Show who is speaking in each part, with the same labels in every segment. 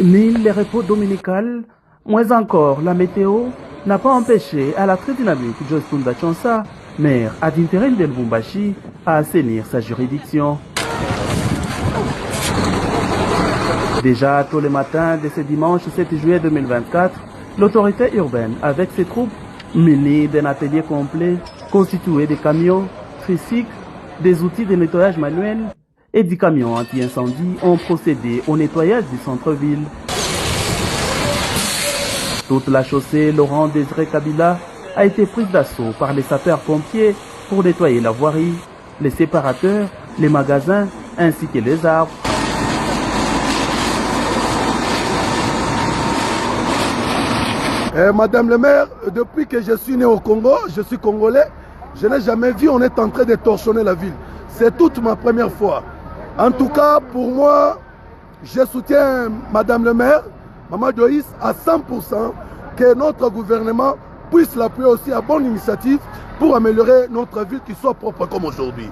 Speaker 1: Ni les repos dominicaux, moins encore la météo, n'a pas empêché à la très dynamique Joyce Tunda Chonsa, maire ad interim de Lubumbashi, à assainir sa juridiction. Déjà tôt le matin de ce dimanche 7 juillet 2024, l'autorité urbaine, avec ses troupes, munies d'un atelier complet, constitué de camions, tricycles, des outils de nettoyage manuel et des camions anti-incendie, ont procédé au nettoyage du centre-ville. Toute la chaussée Laurent-Désiré Kabila a été prise d'assaut par les sapeurs-pompiers pour nettoyer la voirie, les séparateurs, les magasins ainsi que les arbres.
Speaker 2: Madame le maire, depuis que je suis né au Congo, je suis congolais, je n'ai jamais vu on est en train de torchonner la ville. C'est toute ma première fois. En tout cas, pour moi, je soutiens Madame le maire, Maman Joyce, à 100%, que notre gouvernement puisse l'appuyer aussi à bonne initiative pour améliorer notre ville qui soit propre comme aujourd'hui.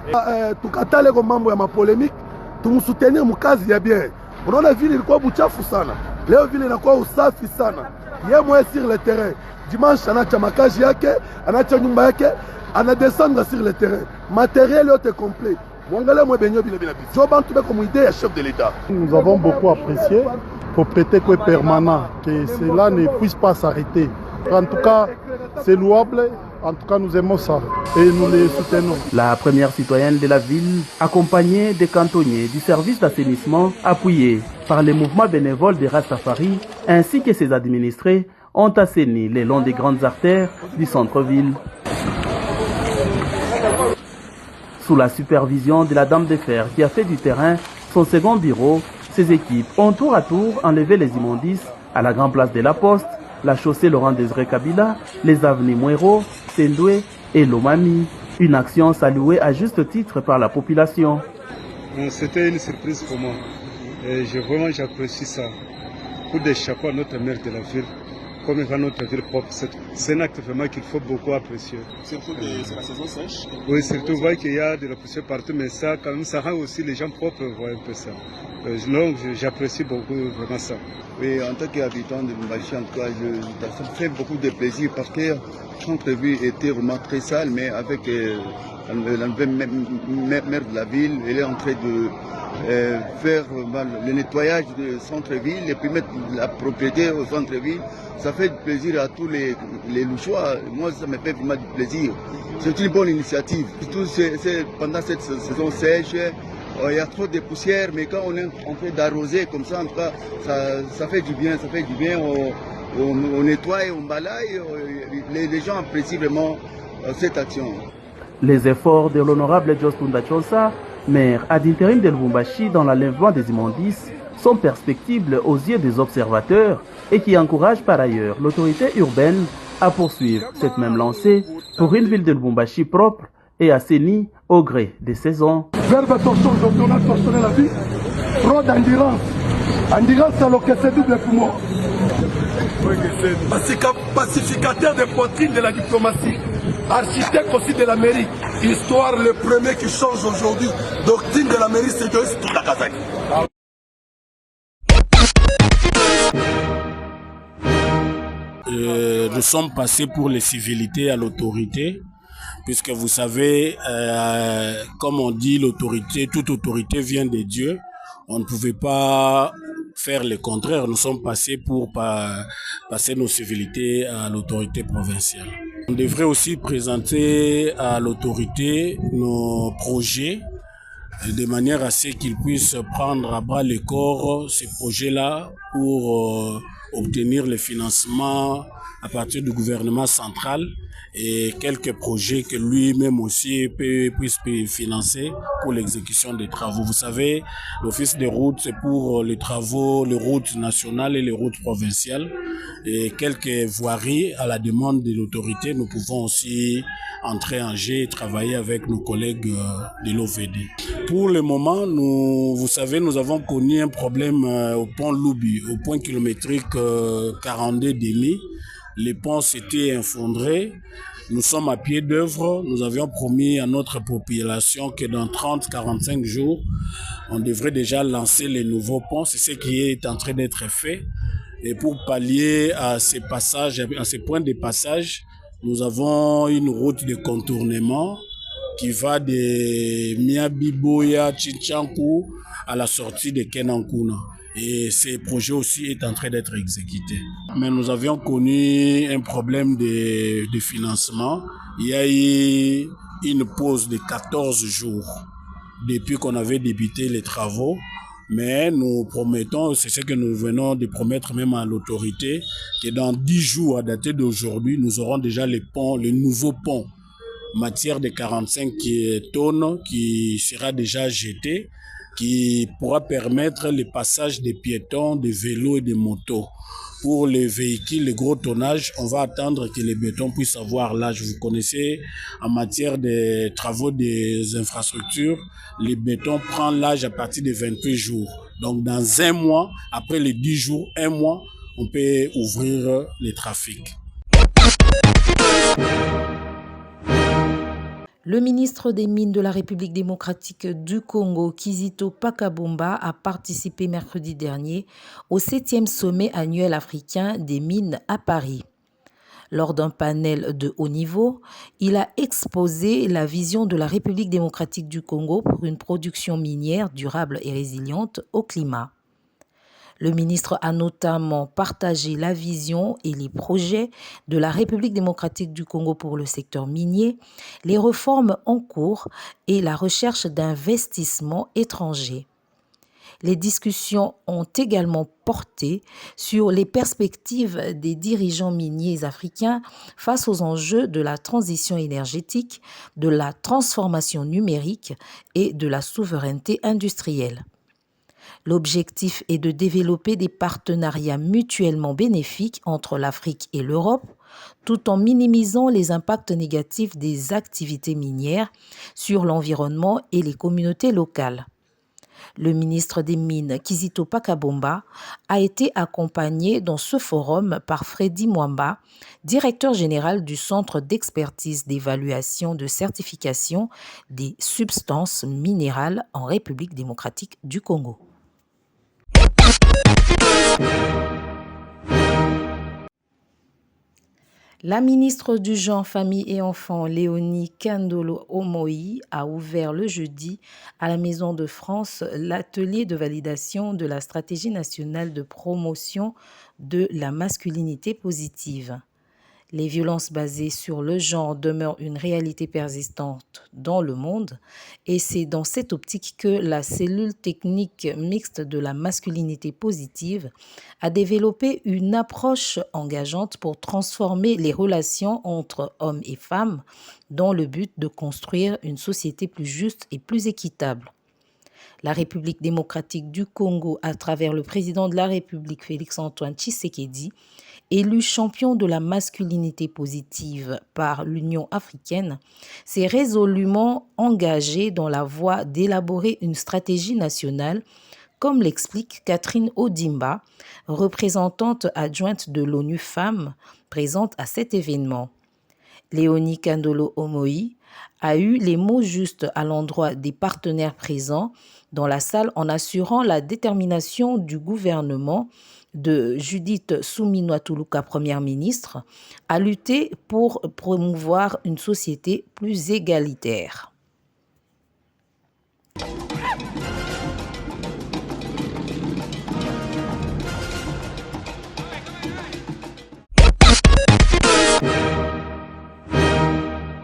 Speaker 2: Tout cas, les membres de ma polémique, tout nous soutenir mon cas, il y a bien. On a vu quoi buchafu sana. Leo vile inakuwa usafi sana. Yeye mwe sur le terrain. Dimanche anacha makazi yake, anacha nyumba yake, anadescendre sur le terrain. Matériel yote complet. Mwangale mwe benyo bile bile. Jo bantu be comme idée à chef de l'État.
Speaker 3: Nous avons beaucoup apprécié. Faut prêter que permanent, que cela ne puisse pas s'arrêter. En tout cas, c'est louable. En tout cas, nous aimons ça et nous les soutenons.
Speaker 1: La première citoyenne de la ville, accompagnée des cantonniers du service d'assainissement, appuyée par les mouvements bénévoles des Rastafari, ainsi que ses administrés, ont assaini le long des grandes artères du centre-ville. Sous la supervision de la Dame de Fer qui a fait du terrain son second bureau, ses équipes ont tour à tour enlevé les immondices à la grande place de la Poste, la chaussée Laurent-Désiré Kabila, les avenues Mouero, Sendoué et Lomami. Une action saluée à juste titre par la population.
Speaker 4: C'était une surprise pour moi. Et j'apprécie ça. Pour des chapeaux à notre maire de la ville, comme à notre ville propre. C'est un acte vraiment qu'il faut beaucoup apprécier.
Speaker 5: Surtout c'est la saison sèche.
Speaker 4: Oui, surtout voir qu'il y a de la poussière partout, mais ça, quand même, ça rend aussi les gens propres voir un peu ça. Donc j'apprécie beaucoup vraiment ça.
Speaker 5: Oui, en tant qu'habitant de Lubumbashi, en tout cas, ça me fait beaucoup de plaisir parce que le centre-ville était vraiment très sale, mais avec la nouvelle maire de la ville, elle est en train de faire le nettoyage du centre-ville et puis mettre la propriété au centre-ville. Ça fait plaisir à tous les Louchois. Moi, ça me fait vraiment du plaisir. C'est une bonne initiative. Surtout pendant cette saison sèche, il y a trop de poussière, mais quand on est en train d'arroser comme ça, en tout cas, ça fait du bien, on nettoie, on balaye, les gens apprécient vraiment cette action.
Speaker 1: Les efforts de l'honorable Joyce Tunda Chonsa, maire ad interim de Lubumbashi dans l'enlèvement des immondices, sont perspectibles aux yeux des observateurs et qui encouragent par ailleurs l'autorité urbaine à poursuivre cette même lancée pour une ville de Lubumbashi propre et assainie au gré des saisons.
Speaker 2: Verbe torsion, aujourd'hui on a torsionné la vie. Trop d'endurance. Endurance, c'est l'orchestre double poumon. Pacificateur des poitrines de la diplomatie. Architecte aussi de la mairie. Histoire, le premier qui change aujourd'hui. Doctrine de la mairie, c'est Joyce Tunda Kazaki.
Speaker 6: Nous sommes passés pour les civilités à l'autorité, puisque vous savez, comme on dit, l'autorité, toute autorité vient de Dieu. On ne pouvait pas faire le contraire. Nous sommes passés pour passer nos civilités à l'autorité provinciale. On devrait aussi présenter à l'autorité nos projets de manière à ce qu'ils puissent prendre à bras le corps ces projets-là pour obtenir le financement à partir du gouvernement central et quelques projets que lui-même aussi puisse financer pour l'exécution des travaux. Vous savez, l'office des routes, c'est pour les travaux, les routes nationales et les routes provinciales. Et quelques voiries à la demande de l'autorité, nous pouvons aussi entrer en jeu et travailler avec nos collègues de l'OVD. Pour le moment, vous savez, nous avons connu un problème au pont Loubi, au point kilométrique 42,5. Les ponts s'étaient effondrés Nous sommes à pied d'œuvre. Nous avions promis à notre population que dans 30-45 jours, on devrait déjà lancer les nouveaux ponts. C'est ce qui est en train d'être fait. Et pour pallier à ces passages, à ces points de passage, nous avons une route de contournement qui va de Miabiboya, Chinchankou à la sortie de Kenankuna. Et ce projet aussi est en train d'être exécuté. Mais nous avions connu un problème de financement. Il y a eu une pause de 14 jours depuis qu'on avait débuté les travaux. Mais nous promettons, c'est ce que nous venons de promettre même à l'autorité, que dans 10 jours à dater d'aujourd'hui, nous aurons déjà les ponts, les nouveaux ponts matière de 45 tonnes qui sera déjà jeté, qui pourra permettre le passage des piétons, des vélos et des motos. Pour les véhicules, les gros tonnages, on va attendre que les bétons puissent avoir l'âge. Vous connaissez, en matière des travaux des infrastructures, les bétons prennent l'âge à partir de 28 jours. Donc dans un mois, après les 10 jours, un mois, on peut ouvrir les trafics.
Speaker 7: Le ministre des Mines de la République démocratique du Congo, Kizito Pakabomba, a participé mercredi dernier au 7e sommet annuel africain des mines à Paris. Lors d'un panel de haut niveau, il a exposé la vision de la République démocratique du Congo pour une production minière durable et résiliente au climat. Le ministre a notamment partagé la vision et les projets de la République démocratique du Congo pour le secteur minier, les réformes en cours et la recherche d'investissements étrangers. Les discussions ont également porté sur les perspectives des dirigeants miniers africains face aux enjeux de la transition énergétique, de la transformation numérique et de la souveraineté industrielle. L'objectif est de développer des partenariats mutuellement bénéfiques entre l'Afrique et l'Europe, tout en minimisant les impacts négatifs des activités minières sur l'environnement et les communautés locales. Le ministre des Mines, Kizito Pakabomba, a été accompagné dans ce forum par Freddy Mwamba, directeur général du Centre d'expertise d'évaluation de certification des substances minérales en République démocratique du Congo. La ministre du Genre, Famille et Enfants, Léonie Kandolo Omoï, a ouvert le jeudi à la Maison de France l'atelier de validation de la stratégie nationale de promotion de la masculinité positive. Les violences basées sur le genre demeurent une réalité persistante dans le monde et c'est dans cette optique que la cellule technique mixte de la masculinité positive a développé une approche engageante pour transformer les relations entre hommes et femmes dans le but de construire une société plus juste et plus équitable. La République démocratique du Congo, à travers le président de la République, Félix-Antoine Tshisekedi, élu champion de la masculinité positive par l'Union africaine, s'est résolument engagé dans la voie d'élaborer une stratégie nationale, comme l'explique Catherine Odimba, représentante adjointe de l'ONU Femmes, présente à cet événement. Léonie Kandolo Omoï a eu les mots justes à l'endroit des partenaires présents dans la salle en assurant la détermination du gouvernement de Judith Suminwa-Tuluka, première ministre, à lutter pour promouvoir une société plus égalitaire.